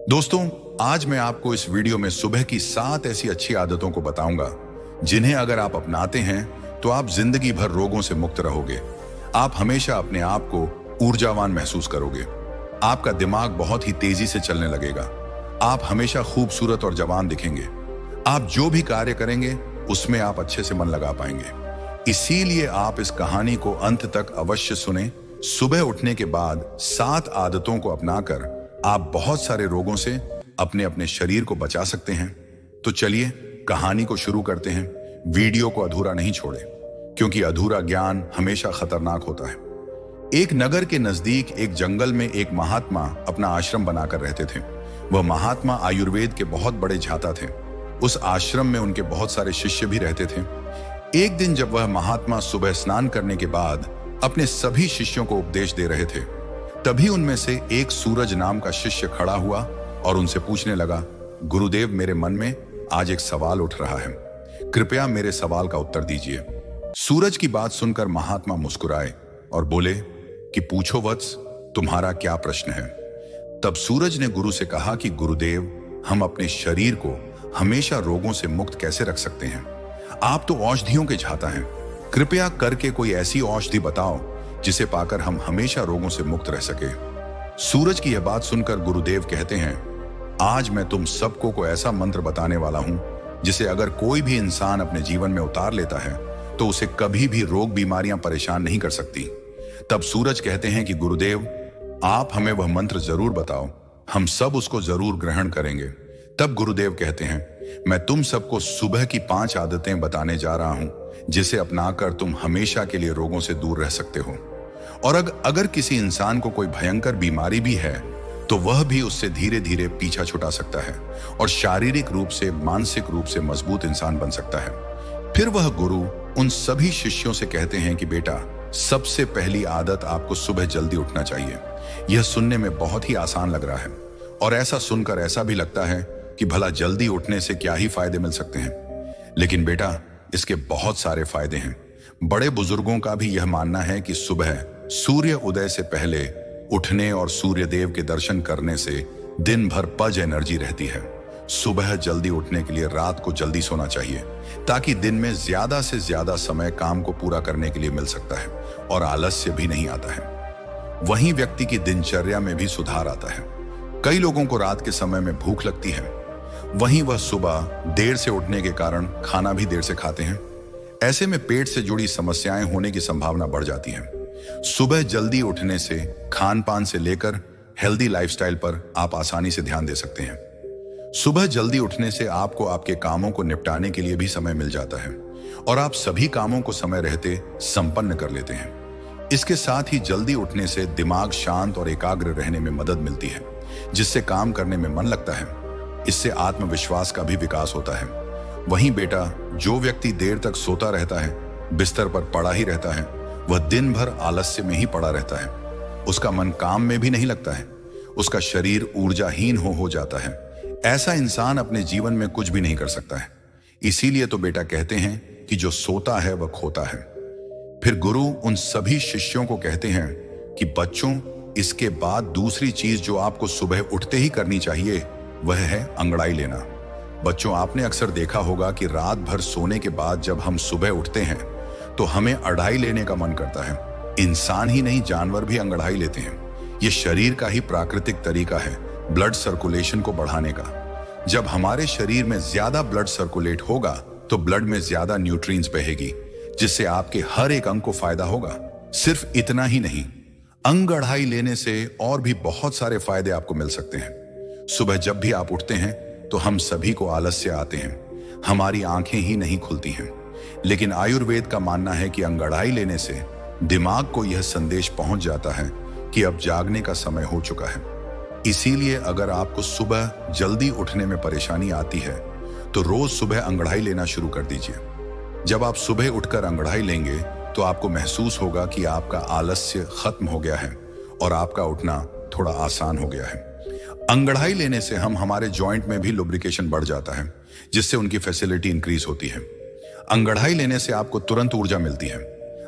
दोस्तों, आज मैं आपको इस वीडियो में सुबह की 7 ऐसी अच्छी आदतों को बताऊंगा जिन्हें अगर आप अपनाते हैं तो आप जिंदगी भर रोगों से मुक्त रहोगे। आप हमेशा अपने आप को ऊर्जावान महसूस करोगे। आपका दिमाग बहुत ही तेजी से चलने लगेगा। आप हमेशा खूबसूरत और जवान दिखेंगे। आप जो भी कार्य करेंगे उसमें आप अच्छे से मन लगा पाएंगे। इसीलिए आप इस कहानी को अंत तक अवश्य सुने। सुबह उठने के बाद 7 आदतों को अपनाकर आप बहुत सारे रोगों से अपने अपने शरीर को बचा सकते हैं। तो चलिए कहानी को शुरू करते हैं। वीडियो को अधूरा नहीं छोड़े, क्योंकि अधूरा ज्ञान हमेशा खतरनाक होता है। एक नगर के नजदीक एक जंगल में एक महात्मा अपना आश्रम बनाकर रहते थे। वह महात्मा आयुर्वेद के बहुत बड़े झाता थे। उस आश्रम में उनके बहुत सारे शिष्य भी रहते थे। एक दिन जब वह महात्मा सुबह स्नान करने के बाद अपने सभी शिष्यों को उपदेश दे रहे थे, तभी उनमें से एक सूरज नाम का शिष्य खड़ा हुआ और उनसे पूछने लगा, गुरुदेव, मेरे मन में आज एक सवाल उठ रहा है, कृपया मेरे सवाल का उत्तर दीजिए। सूरज की बात सुनकर महात्मा मुस्कुराए और बोले कि पूछो वत्स, तुम्हारा क्या प्रश्न है। तब सूरज ने गुरु से कहा कि गुरुदेव, हम अपने शरीर को हमेशा रोगों से मुक्त कैसे रख सकते हैं। आप तो औषधियों के झाता हैं, कृपया करके कोई ऐसी औषधि बताओ जिसे पाकर हम हमेशा रोगों से मुक्त रह सके। सूरज की यह बात सुनकर गुरुदेव कहते हैं, आज मैं तुम सबको को ऐसा मंत्र बताने वाला हूं जिसे अगर कोई भी इंसान अपने जीवन में उतार लेता है तो उसे कभी भी रोग बीमारियां परेशान नहीं कर सकती। तब सूरज कहते हैं कि गुरुदेव, आप हमें वह मंत्र जरूर बताओ, हम सब उसको जरूर ग्रहण करेंगे। तब गुरुदेव कहते हैं, मैं तुम सबको सुबह की 5 आदतें बताने जा रहा हूं जिसे अपनाकर तुम हमेशा के लिए रोगों से दूर रह सकते हो। और अगर किसी इंसान को कोई भयंकर बीमारी भी है तो वह भी उससे धीरे धीरे पीछा छुटा सकता है और शारीरिक रूप से, मानसिक रूप से मजबूत इंसान बन सकता है। फिर वह गुरु उन सभी शिष्यों से कहते हैं कि बेटा, सबसे पहली आदत आपको सुबह जल्दी उठना चाहिए। यह सुनने में बहुत ही आसान लग रहा है और ऐसा सुनकर ऐसा भी लगता है कि भला जल्दी उठने से क्या ही फायदे मिल सकते हैं। लेकिन बेटा, इसके बहुत सारे फायदे हैं। बड़े बुजुर्गों का भी यह मानना है कि सुबह सूर्य उदय से पहले उठने और सूर्य देव के दर्शन करने से दिन भर पज एनर्जी रहती है। सुबह जल्दी उठने के लिए रात को जल्दी सोना चाहिए ताकि दिन में ज्यादा से ज्यादा समय काम को पूरा करने के लिए मिल सकता है और आलस्य भी नहीं आता है। वहीं व्यक्ति की दिनचर्या में भी सुधार आता है। कई लोगों को रात के समय में भूख लगती है, वहीं वह सुबह देर से उठने के कारण खाना भी देर से खाते हैं। ऐसे में पेट से जुड़ी समस्याएं होने की संभावना बढ़ जाती है। सुबह जल्दी उठने से खान पान से लेकर हेल्दी लाइफस्टाइल पर आप आसानी से ध्यान दे सकते हैं। सुबह जल्दी उठने से आपको आपके कामों को निपटाने के लिए भी समय मिल जाता है और आप सभी कामों को समय रहते संपन्न कर लेते हैं। इसके साथ ही जल्दी उठने से दिमाग शांत और एकाग्र रहने में मदद मिलती है, जिससे काम करने में मन लगता है। इससे आत्मविश्वास का भी विकास होता है। वहीं बेटा, जो व्यक्ति देर तक सोता रहता है, बिस्तर पर पड़ा ही रहता है, वह दिन भर आलस्य में ही पड़ा रहता है। उसका मन काम में भी नहीं लगता है। उसका शरीर ऊर्जाहीन हो जाता है। ऐसा इंसान अपने जीवन में कुछ भी नहीं कर सकता है। इसीलिए तो बेटा कहते हैं कि जो सोता है वह खोता है। फिर गुरु उन सभी शिष्यों को कहते हैं कि बच्चों, इसके बाद दूसरी चीज जो आपको सुबह उठते ही करनी चाहिए वह है अंगड़ाई लेना। बच्चों, आपने अक्सर देखा होगा कि रात भर सोने के बाद जब हम सुबह उठते हैं तो हमें अढ़ाई लेने का मन करता है। इंसान ही नहीं, जानवर भी अंगड़ाई लेते हैं। यह शरीर का ही प्राकृतिक तरीका है ब्लड सर्कुलेशन को बढ़ाने का। जब हमारे शरीर में ज्यादा ब्लड सर्कुलेट होगा तो ब्लड में ज्यादा न्यूट्रिएंट्स बहेगी, जिससे आपके हर एक अंग को फायदा होगा। सिर्फ इतना ही नहीं, अंग अढ़ाई लेने से और भी बहुत सारे फायदे आपको मिल सकते हैं। सुबह जब भी आप उठते हैं तो हम सभी को आलस्य आते हैं, हमारी आंखें ही नहीं खुलती हैं। लेकिन आयुर्वेद का मानना है कि अंगड़ाई लेने से दिमाग को यह संदेश पहुंच जाता है कि अब जागने का समय हो चुका है। इसीलिए अगर आपको सुबह जल्दी उठने में परेशानी आती है तो रोज सुबह अंगड़ाई लेना शुरू कर दीजिए। जब आप सुबह उठकर अंगड़ाई लेंगे तो आपको महसूस होगा कि आपका आलस्य खत्म हो गया है और आपका उठना थोड़ा आसान हो गया है। अंगड़ाई लेने से हमारे जॉइंट में भी लुब्रिकेशन बढ़ जाता है, जिससे उनकी फैसिलिटी इंक्रीज होती है। अंगड़ाई लेने से आपको तुरंत ऊर्जा मिलती है।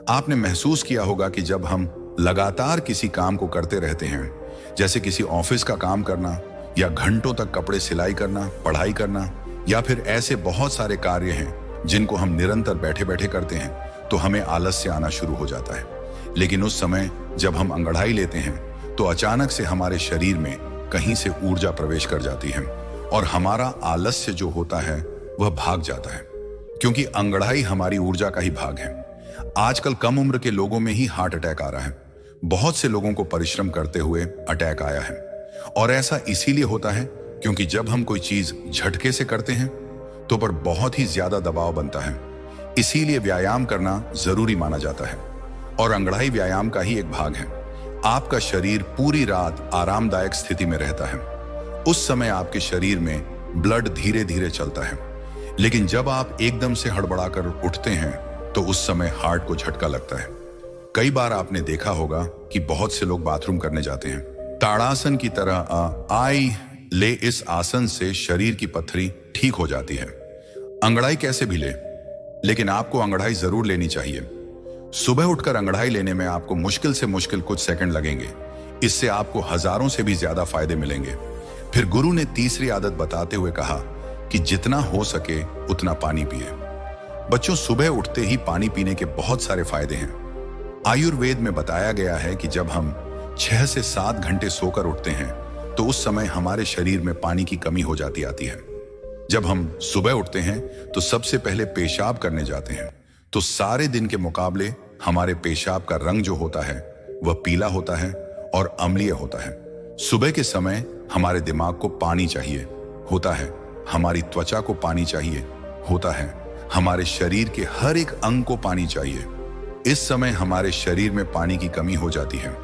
आपने महसूस किया होगा कि जब हम लगातार किसी काम को करते रहते हैं, जैसे किसी ऑफिस का काम करना या घंटों तक कपड़े सिलाई करना, पढ़ाई करना, या फिर ऐसे बहुत सारे कार्य हैं जिनको हम निरंतर बैठे बैठे करते हैं, तो हमें आलस्य आना शुरू हो जाता है। लेकिन उस समय जब हम अंगड़ाई लेते हैं तो अचानक से हमारे शरीर में कहीं से ऊर्जा प्रवेश कर जाती है और हमारा आलस्य जो होता है वह भाग जाता है, क्योंकि अंगड़ाई हमारी ऊर्जा का ही भाग है। आजकल कम उम्र के लोगों में ही हार्ट अटैक आ रहा है। बहुत से लोगों को परिश्रम करते हुए अटैक आया है, और ऐसा इसीलिए होता है क्योंकि जब हम कोई चीज झटके से करते हैं तो पर बहुत ही ज्यादा दबाव बनता है। इसीलिए व्यायाम करना जरूरी माना जाता है, और अंगड़ाई व्यायाम का ही एक भाग है। आपका शरीर पूरी रात आरामदायक स्थिति में रहता है। उस समय आपके शरीर में ब्लड धीरे धीरे चलता है, लेकिन जब आप एकदम से हड़बड़ाकर उठते हैं तो उस समय हार्ट को झटका लगता है। कई बार आपने देखा होगा कि बहुत से लोग बाथरूम करने जाते हैं। ताड़ासन की तरह आई ले इस आसन से शरीर की पत्थरी ठीक हो जाती है। अंगड़ाई कैसे भी ले, लेकिन आपको अंगड़ाई जरूर लेनी चाहिए। सुबह उठकर अंगड़ाई लेने में आपको मुश्किल से मुश्किल कुछ सेकंड लगेंगे। इससे आपको हजारों से भी ज्यादा फायदे मिलेंगे। फिर गुरु ने तीसरी आदत बताते हुए कहा कि जितना हो सके उतना पानी पिए। बच्चों, सुबह उठते ही पानी पीने के बहुत सारे फायदे हैं। आयुर्वेद में बताया गया है कि जब हम 6 से 7 घंटे सोकर उठते हैं तो उस समय हमारे शरीर में पानी की कमी हो जाती आती है। जब हम सुबह उठते हैं तो सबसे पहले पेशाब करने जाते हैं, तो सारे दिन के मुकाबले हमारे पेशाब का रंग जो होता है वह पीला होता है और अम्लीय होता है। सुबह के समय हमारे दिमाग को पानी चाहिए होता है, हमारी त्वचा को पानी चाहिए होता है, हमारे शरीर के हर एक अंग को पानी चाहिए। इस समय हमारे शरीर में पानी की कमी हो जाती है,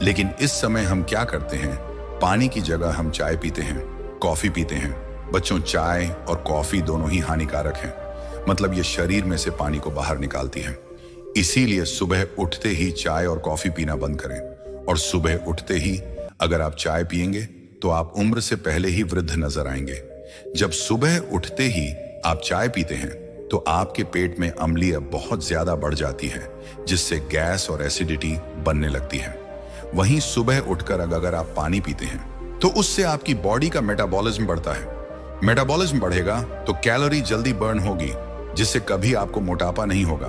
लेकिन इस समय हम क्या करते हैं? पानी की जगह हम चाय पीते हैं, कॉफी पीते हैं। बच्चों, चाय और कॉफी दोनों ही हानिकारक हैं, मतलब ये शरीर में से पानी को बाहर निकालती है। इसीलिए सुबह उठते ही चाय और कॉफी पीना बंद करें, और सुबह उठते ही अगर आप चाय पिएंगे तो आप उम्र से पहले ही वृद्ध नजर आएंगे। जब सुबह उठते ही आप चाय पीते हैं तो आपके पेट में अम्लीय बहुत ज्यादा बढ़ जाती है, जिससे गैस और एसिडिटी बनने लगती है। वहीं सुबह उठकर अगर आप पानी पीते हैं तो उससे आपकी बॉडी का मेटाबॉलिज्म बढ़ता है। मेटाबॉलिज्म बढ़ेगा तो कैलोरी जल्दी बर्न होगी, जिससे कभी आपको मोटापा नहीं होगा,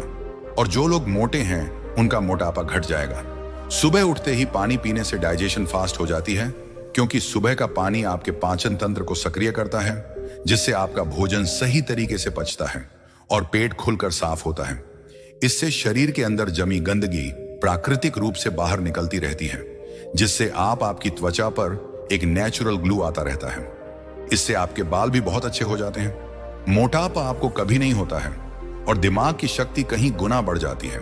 और जो लोग मोटे हैं उनका मोटापा घट जाएगा। सुबह उठते ही पानी पीने से डाइजेशन फास्ट हो जाती है, क्योंकि सुबह का पानी आपके पाचन तंत्र को सक्रिय करता है, जिससे आपका भोजन सही तरीके से पचता है और पेट खुलकर साफ होता है। इससे शरीर के अंदर जमी गंदगी प्राकृतिक रूप से बाहर निकलती रहती है, जिससे आपकी त्वचा पर एक नेचुरल ग्लू आता रहता है। इससे आपके बाल भी बहुत अच्छे हो जाते हैं। मोटापा आपको कभी नहीं होता है, और दिमाग की शक्ति कहीं गुना बढ़ जाती है।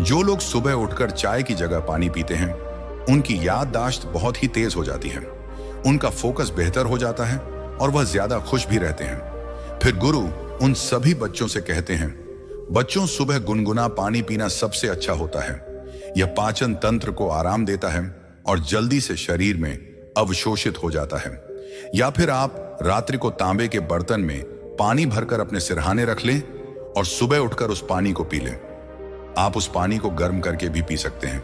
जो लोग सुबह उठकर चाय की जगह पानी पीते हैं उनकी याददाश्त बहुत ही तेज हो जाती है, उनका फोकस बेहतर हो जाता है और वह ज्यादा खुश भी रहते हैं। फिर गुरु उन सभी बच्चों से कहते हैं, बच्चों, सुबह गुनगुना पानी पीना सबसे अच्छा होता है। यह पाचन तंत्र को आराम देता है और जल्दी से शरीर में अवशोषित हो जाता है। या फिर आप रात्रि को तांबे के बर्तन में पानी भरकर अपने सिरहाने रख लें और सुबह उठकर उस पानी को पी लें। आप उस पानी को गर्म करके भी पी सकते हैं,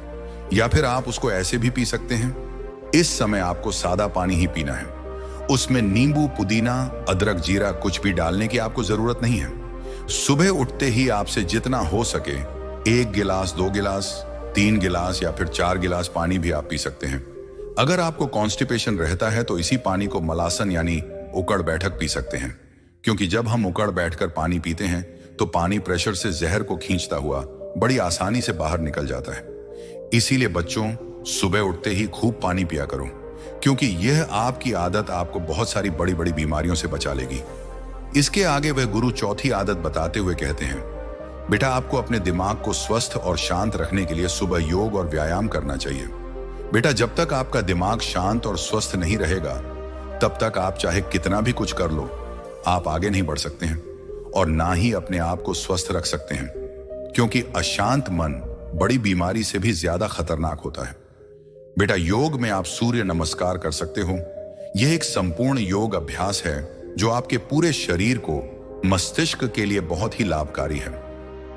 या फिर आप उसको ऐसे भी पी सकते हैं। इस समय आपको सादा पानी ही पीना है। उसमें नींबू, पुदीना, अदरक, जीरा कुछ भी डालने की आपको जरूरत नहीं है। सुबह उठते ही आपसे जितना हो सके 1 गिलास, 2 गिलास, 3 गिलास या फिर 4 गिलास पानी भी आप पी सकते हैं। अगर आपको कॉन्स्टिपेशन रहता है तो इसी पानी को मलासन यानी उकड़ बैठक पी सकते हैं, क्योंकि जब हम उकड़ बैठकर पानी पीते हैं तो पानी प्रेशर से जहर को खींचता हुआ बड़ी आसानी से बाहर निकल जाता है। इसीलिए बच्चों, सुबह उठते ही खूब पानी पिया करो, क्योंकि यह आपकी आदत आपको बहुत सारी बड़ी बड़ी बीमारियों से बचा लेगी। इसके आगे वह गुरु चौथी आदत बताते हुए कहते हैं, बेटा, आपको अपने दिमाग को स्वस्थ और शांत रखने के लिए सुबह योग और व्यायाम करना चाहिए। बेटा, जब तक आपका दिमाग शांत और स्वस्थ नहीं रहेगा तब तक आप चाहे कितना भी कुछ कर लो, आप आगे नहीं बढ़ सकते हैं और ना ही अपने आप को स्वस्थ रख सकते हैं, क्योंकि अशांत मन बड़ी बीमारी से भी ज्यादा खतरनाक होता है। बेटा, योग में आप सूर्य नमस्कार कर सकते हो। यह एक संपूर्ण योग अभ्यास है जो आपके पूरे शरीर को, मस्तिष्क के लिए बहुत ही लाभकारी है।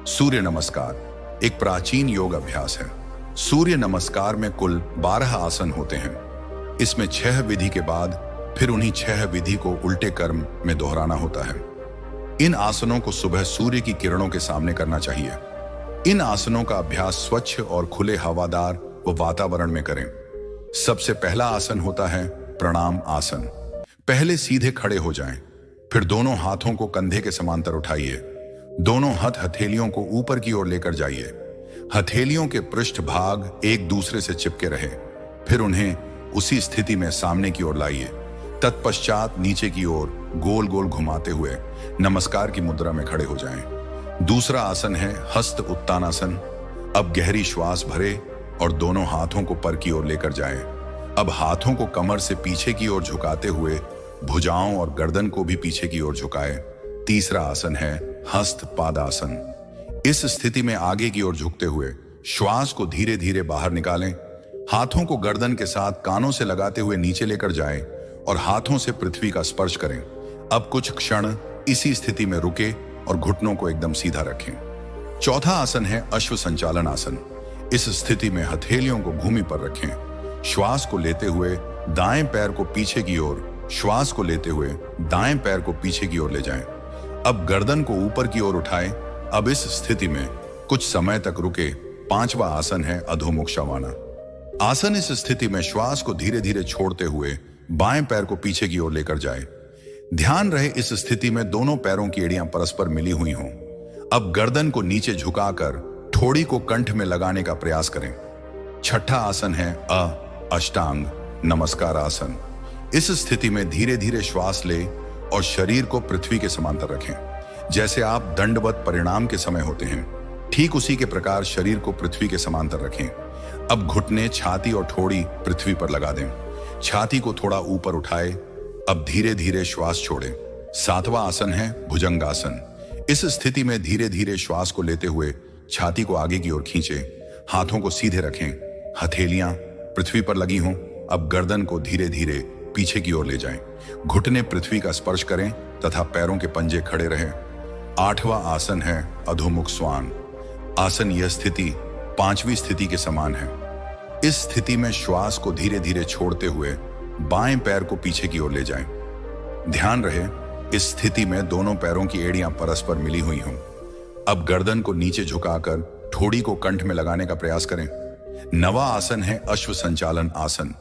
सूर्य नमस्कार एक प्राचीन योग अभ्यास है। सूर्य नमस्कार में कुल 12 आसन होते हैं। इसमें 6 विधि के बाद फिर उन्हीं 6 विधि को उल्टे क्रम में दोहराना होता है। इन आसनों को सुबह सूर्य की किरणों के सामने करना चाहिए। इन आसनों का अभ्यास स्वच्छ और खुले हवादार व वातावरण में करें। सबसे पहला आसन होता है प्रणाम आसन। पहले सीधे खड़े हो जाएं, फिर दोनों हाथों को कंधे के समांतर उठाइए। दोनों हथेलियों को ऊपर की ओर लेकर जाइए। हथेलियों के पृष्ठ भाग एक दूसरे से चिपके रहे। फिर उन्हें उसी स्थिति में सामने की ओर लाइए। तत्पश्चात नीचे की ओर गोल गोल घुमाते हुए नमस्कार की मुद्रा में खड़े हो जाएं। दूसरा आसन है हस्त उत्तानासन। अब गहरी श्वास भरे और दोनों हाथों को पर की ओर लेकर जाएं। अब हाथों को कमर से पीछे की ओर झुकाते हुए भुजाओं और गर्दन को भी पीछे की ओर झुकाएं। तीसरा आसन है हस्त पादासन। इस स्थिति में आगे की ओर झुकते हुए श्वास को धीरे धीरे बाहर निकालें। हाथों को गर्दन के साथ कानों से लगाते हुए नीचे लेकर जाएं और हाथों से पृथ्वी का स्पर्श करें। अब कुछ क्षण इसी स्थिति में रुके और घुटनों को एकदम सीधा रखें। चौथा आसन है अश्व संचालन आसन। इस स्थिति में हथेलियों को भूमि पर रखें। श्वास को लेते हुए दाएं पैर को पीछे की ओर, श्वास को लेते हुए दाएं पैर को पीछे की ओर ले जाएं। अब गर्दन को ऊपर की ओर उठाएं। अब इस स्थिति में कुछ समय तक रुके। पांचवा आसन है अधोमुख शवाना आसन। इस स्थिति में श्वास को धीरे धीरे छोड़ते हुए बाएं पैर को पीछे की ओर लेकर जाए। ध्यान रहे इस स्थिति में दोनों पैरों की एड़ियां परस्पर मिली हुई हों। अब गर्दन को नीचे झुकाकर ठोड़ी को कंठ में लगाने का प्रयास करें। छठा आसन है अष्टांग नमस्कार आसन। इस स्थिति में धीरे धीरे श्वास ले और शरीर को पृथ्वी के समांतर रखें। जैसे आप दंडवत परिणाम के समय होते हैं, ठीक उसी के प्रकार शरीर को पृथ्वी के समांतर रखें। अब घुटने, छाती और ठोड़ी पृथ्वी पर लगा दें। छाती को थोड़ा ऊपर उठाए। अब धीरे धीरे श्वास छोड़ें। सातवां आसन है भुजंगासन। इस स्थिति में धीरे धीरे श्वास को लेते हुए छाती को आगे की ओर खींचे। हाथों को सीधे रखें। हथेलियां पृथ्वी पर लगी हों। अब गर्दन को धीरे धीरे पीछे की ओर ले जाएं। घुटने पृथ्वी का स्पर्श करें तथा पैरों के पंजे खड़े रहें। आठवां आसन है अधोमुख स्वान आसन। यह स्थिति पांचवी स्थिति के समान है। इस स्थिति में श्वास को धीरे धीरे छोड़ते हुए बाएं पैर को पीछे की ओर ले जाएं। ध्यान रहे इस स्थिति में दोनों पैरों की एड़ियां परस्पर मिली हुई हों। अब गर्दन को नीचे झुकाकर ठोड़ी को कंठ में लगाने का प्रयास करें। नवा आसन है अश्व संचालन आसन।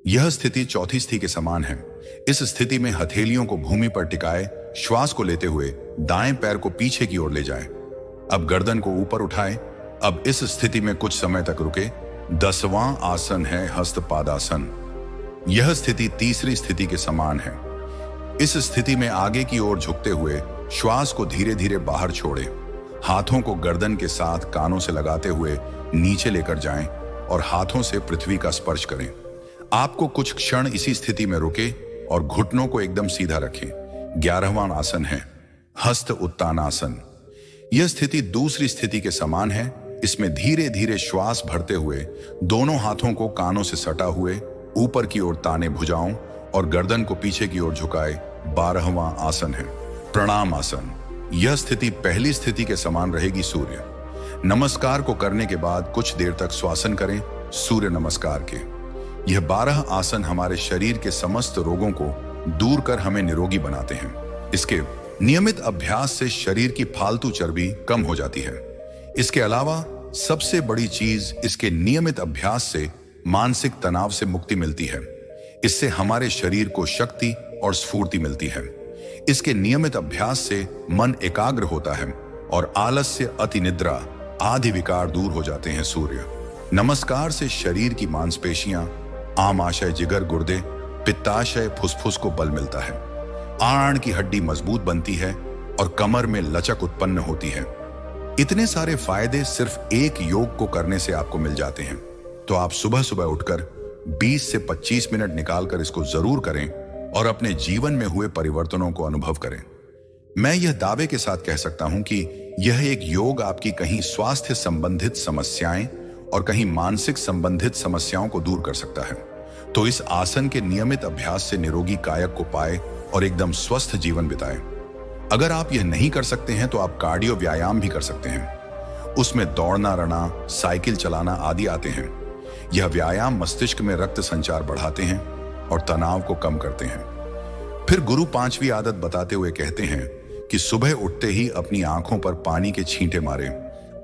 यह स्थिति चौथी स्थिति के समान है। इस स्थिति में हथेलियों को भूमि पर टिकाए श्वास को लेते हुए दाएं पैर को पीछे की ओर ले जाएं। अब गर्दन को ऊपर उठाएं। अब इस स्थिति में कुछ समय तक रुके। 10वां आसन है हस्तपादासन। यह स्थिति तीसरी स्थिति के समान है। इस स्थिति में आगे की ओर झुकते हुए श्वास को धीरे धीरे बाहर छोड़ें। हाथों को गर्दन के साथ कानों से लगाते हुए नीचे लेकर जाएं और हाथों से पृथ्वी का स्पर्श करें। आपको कुछ क्षण इसी स्थिति में रुके और घुटनों को एकदम सीधा रखें। 11वां आसन है हस्त उत्तानासन। यह स्थिति दूसरी स्थिति के समान है। इसमें धीरे धीरे श्वास भरते हुए दोनों हाथों को कानों से सटा हुए ऊपर की ओर ताने भुजाओं और गर्दन को पीछे की ओर झुकाए। 12वां आसन है प्रणाम आसन। यह स्थिति पहली स्थिति के समान रहेगी। सूर्य नमस्कार को करने के बाद कुछ देर तक श्वासन करें सूर्य नमस्कार के। यह 12 आसन हमारे शरीर के समस्त रोगों को दूर कर हमें निरोगी बनाते हैं। इसके नियमित अभ्यास से शरीर की फालतू चर्बी कम हो जाती है। इसके अलावा सबसे बड़ी चीज इसके नियमित अभ्यास से मानसिक तनाव से मुक्ति मिलती है। इससे हमारे शरीर को शक्ति और स्फूर्ति मिलती है। इसके नियमित अभ्यास से मन एकाग्र होता है और आलस्य, अति निद्रा आदि विकार दूर हो जाते हैं। सूर्य नमस्कार से शरीर की मांसपेशियां, आमाशय जिगर गुर्दे, पित्ताशय फुसफुस को बल मिलता है। आंत की हड्डी मजबूत बनती है और कमर में लचक उत्पन्न होती है। इतने सारे फायदे सिर्फ एक योग को करने से आपको मिल जाते हैं। तो आप सुबह सुबह उठकर 20 से 25 मिनट निकालकर इसको जरूर करें और अपने जीवन में हुए परिवर्तनों को अनुभव करें। मैं यह दावे के साथ कह सकता हूं कि यह एक योग आपकी कहीं स्वास्थ्य संबंधित समस्याएं और कहीं मानसिक संबंधित समस्याओं को दूर कर सकता है। तो इस आसन के नियमित अभ्यास से निरोगी कायक को पाए और एकदम स्वस्थ जीवन बिताएं। अगर आप यह नहीं कर सकते हैं तो आप कार्डियो व्यायाम भी कर सकते हैं। उसमें दौड़ना, रना, साइकिल चलाना आदि आते हैं। यह व्यायाम मस्तिष्क में रक्त संचार बढ़ाते हैं और तनाव को कम करते हैं। फिर गुरु पांचवी आदत बताते हुए कहते हैं कि सुबह उठते ही अपनी आंखों पर पानी के छींटे मारें।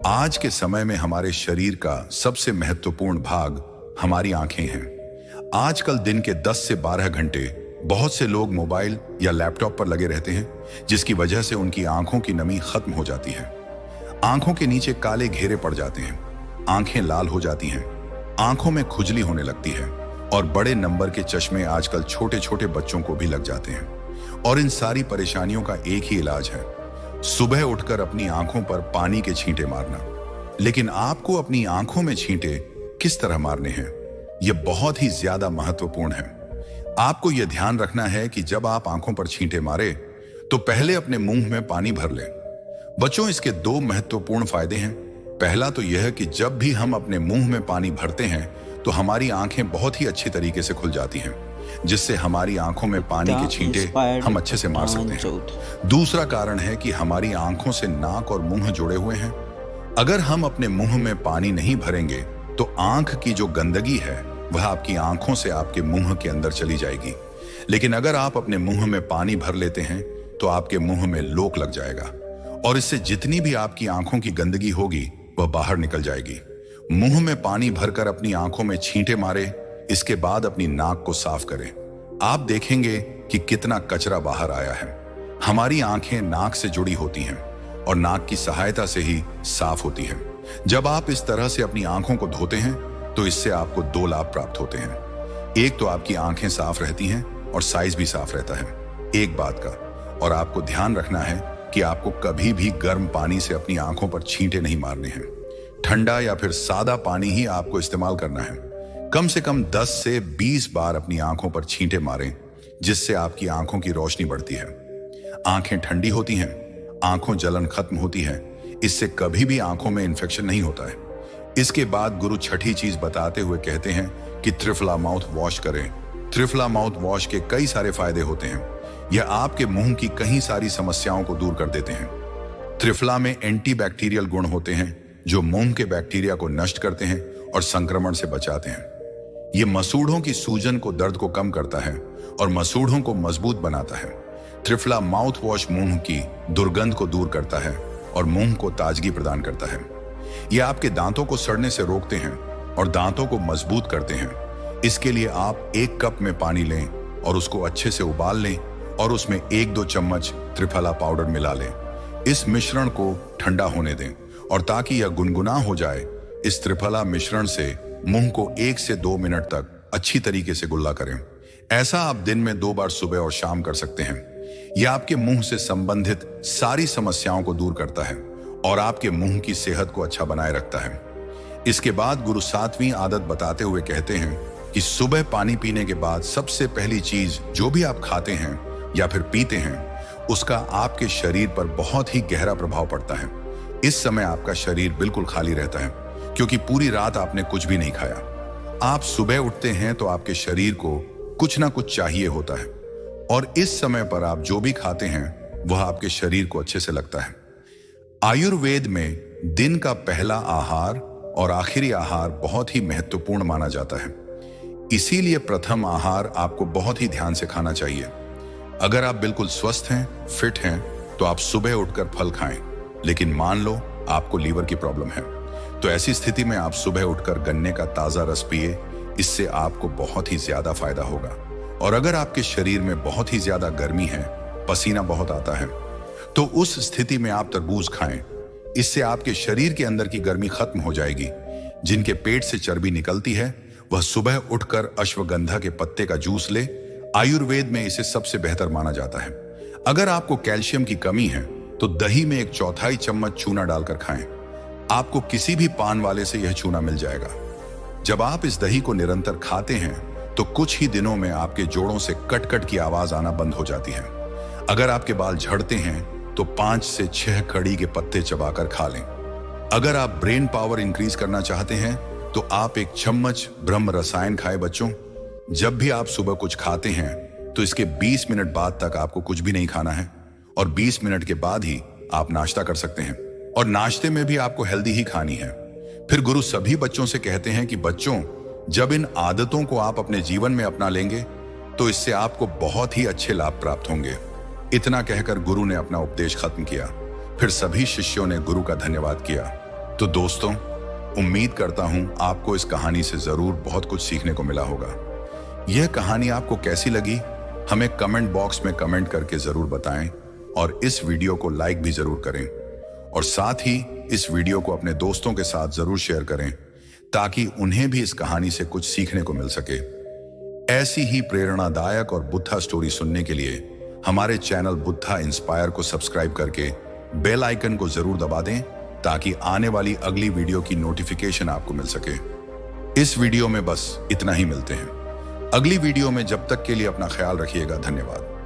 आज के समय में हमारे शरीर का सबसे महत्वपूर्ण भाग हमारी आंखें हैं। आजकल दिन के 10 से 12 घंटे बहुत से लोग मोबाइल या लैपटॉप पर लगे रहते हैं, जिसकी वजह से उनकी आंखों की नमी खत्म हो जाती है। आंखों के नीचे काले घेरे पड़ जाते हैं, आंखें लाल हो जाती हैं, आंखों में खुजली होने लगती है और बड़े नंबर के चश्मे आजकल छोटे छोटे बच्चों को भी लग जाते हैं। और इन सारी परेशानियों का एक ही इलाज है, सुबह उठकर अपनी आंखों पर पानी के छींटे मारना। लेकिन आपको अपनी आंखों में छींटे किस तरह मारने हैं, यह बहुत ही ज्यादा महत्वपूर्ण है। आपको यह ध्यान रखना है कि जब आप आंखों पर छींटे मारे तो पहले अपने मुंह में पानी भर लें। बच्चों, इसके 2 महत्वपूर्ण फायदे हैं। पहला तो यह कि जब भी हम अपने मुंह में पानी भरते हैं तो हमारी आंखें बहुत ही अच्छी तरीके से खुल जाती हैं, जिससे हमारी आंखों में पानी के छींटे हम अच्छे से मार सकते हैं। दूसरा कारण है कि हमारी आंखों से नाक और मुंह जुड़े हुए हैं। अगर हम अपने मुंह में पानी नहीं भरेंगे तो आंख की जो गंदगी है वह आपकी आंखों से आपके मुंह के अंदर चली जाएगी। लेकिन अगर आप अपने मुंह में पानी भर लेते हैं तो आपके मुंह में लोक लग जाएगा और इससे जितनी भी आपकी आंखों की गंदगी होगी वह बाहर निकल जाएगी। मुंह में पानी भरकर अपनी आंखों में छींटे मारे, इसके बाद अपनी नाक को साफ करें। आप देखेंगे कि कितना कचरा बाहर आया है। हमारी आंखें नाक से जुड़ी होती हैं और नाक की सहायता से ही साफ होती हैं। जब आप इस तरह से अपनी आंखों को धोते हैं तो इससे आपको 2 लाभ प्राप्त होते हैं। एक तो आपकी आंखें साफ रहती हैं और साइज भी साफ रहता है, एक बात का। और आपको ध्यान रखना है कि आपको कभी भी गर्म पानी से अपनी आंखों पर छींटे नहीं मारने हैं। ठंडा या फिर सादा पानी ही आपको इस्तेमाल करना है। कम से कम 10 से 20 बार अपनी आंखों पर छींटे मारें, जिससे आपकी आंखों की रोशनी बढ़ती है। आंखें ठंडी होती हैं, आंखों जलन खत्म होती है, इससे कभी भी आंखों में इंफेक्शन नहीं होता है। इसके बाद गुरु छठी चीज बताते हुए कहते हैं कि त्रिफला माउथ वॉश करें। त्रिफला माउथ वॉश के कई सारे फायदे होते हैं। यह आपके मुंह की कई सारी समस्याओं को दूर कर देते हैं। त्रिफला में एंटीबैक्टीरियल गुण होते हैं जो मुंह के बैक्टीरिया को नष्ट करते हैं और संक्रमण से बचाते हैं। यह मसूड़ों की सूजन को, दर्द को कम करता है और मसूड़ों को मजबूत बनाता है। त्रिफला माउथ वॉश मुंह की दुर्गंध को दूर करता है और मुंह को ताजगी प्रदान करता है। यह आपके दांतों को सड़ने से रोकते हैं और दांतों को मजबूत करते हैं। इसके लिए आप 1 कप में पानी लें और उसको अच्छे से उबाल लें और उसमें 1-2 चम्मच त्रिफला पाउडर मिला लें। इस मिश्रण को ठंडा होने दें और ताकि यह गुनगुना हो जाए, इस त्रिफला मिश्रण से मुंह को 1 से 2 मिनट तक अच्छी तरीके से गुल्ला करें। ऐसा आप दिन में 2 बार सुबह और शाम कर सकते हैं। यह आपके मुंह से संबंधित सारी समस्याओं को दूर करता है और आपके मुंह की सेहत को अच्छा बनाए रखता है। इसके बाद गुरु 7वीं आदत बताते हुए कहते हैं कि सुबह पानी पीने के बाद सबसे पहली चीज जो भी आप खाते हैं या फिर पीते हैं, उसका आपके शरीर पर बहुत ही गहरा प्रभाव पड़ता है। इस समय आपका शरीर बिल्कुल खाली रहता है क्योंकि पूरी रात आपने कुछ भी नहीं खाया। आप सुबह उठते हैं तो आपके शरीर को कुछ ना कुछ चाहिए होता है और इस समय पर आप जो भी खाते हैं वह आपके शरीर को अच्छे से लगता है। आयुर्वेद में दिन का पहला आहार और आखिरी आहार बहुत ही महत्वपूर्ण माना जाता है। इसीलिए प्रथम आहार आपको बहुत ही ध्यान से खाना चाहिए। अगर आप बिल्कुल स्वस्थ हैं, फिट हैं, तो आप सुबह उठकर फल खाएं। लेकिन मान लो आपको लीवर की प्रॉब्लम है, तो ऐसी स्थिति में आप सुबह उठकर गन्ने का ताजा रस पिए। इससे आपको बहुत ही ज्यादा फायदा होगा। और अगर आपके शरीर में बहुत ही ज्यादा गर्मी है, पसीना बहुत आता है, तो उस स्थिति में आप तरबूज खाएं। इससे आपके शरीर के अंदर की गर्मी खत्म हो जाएगी। जिनके पेट से चर्बी निकलती है वह सुबह उठकर अश्वगंधा के पत्ते का जूस ले। आयुर्वेद में इसे सबसे बेहतर माना जाता है। अगर आपको कैल्शियम की कमी है तो दही में 1/4 चम्मच चूना डालकर खाएं। आपको किसी भी पान वाले से यह चूना मिल जाएगा। जब आप इस दही को निरंतर खाते हैं तो कुछ ही दिनों में आपके जोड़ों से कट कट की आवाज आना बंद हो जाती है। अगर आपके बाल झड़ते हैं तो 5 से 6 कड़ी के पत्ते चबाकर खा लें। अगर आप ब्रेन पावर इंक्रीज करना चाहते हैं तो आप 1 चम्मच ब्रह्म रसायन खाएं। बच्चों, जब भी आप सुबह कुछ खाते हैं तो इसके 20 मिनट बाद तक आपको कुछ भी नहीं खाना है और 20 मिनट के बाद ही आप नाश्ता कर सकते हैं। और नाश्ते में भी आपको हेल्दी ही खानी है। फिर गुरु सभी बच्चों से कहते हैं कि बच्चों, जब इन आदतों को आप अपने जीवन में अपना लेंगे तो इससे आपको बहुत ही अच्छे लाभ प्राप्त होंगे। इतना कहकर गुरु ने अपना उपदेश खत्म किया। फिर सभी शिष्यों ने गुरु का धन्यवाद किया। तो दोस्तों, उम्मीद करता हूं आपको इस कहानी से जरूर बहुत कुछ सीखने को मिला होगा। यह कहानी आपको कैसी लगी हमें कमेंट बॉक्स में कमेंट करके जरूर बताएं और इस वीडियो को लाइक भी जरूर करें और साथ ही इस वीडियो को अपने दोस्तों के साथ जरूर शेयर करें ताकि उन्हें भी इस कहानी से कुछ सीखने को मिल सके। ऐसी ही प्रेरणादायक और बुद्धा स्टोरी सुनने के लिए हमारे चैनल बुद्धा इंस्पायर को सब्सक्राइब करके बेल आइकन को जरूर दबा दें ताकि आने वाली अगली वीडियो की नोटिफिकेशन आपको मिल सके। इस वीडियो में बस इतना ही, मिलते हैं अगली वीडियो में। जब तक के लिए अपना ख्याल रखिएगा। धन्यवाद।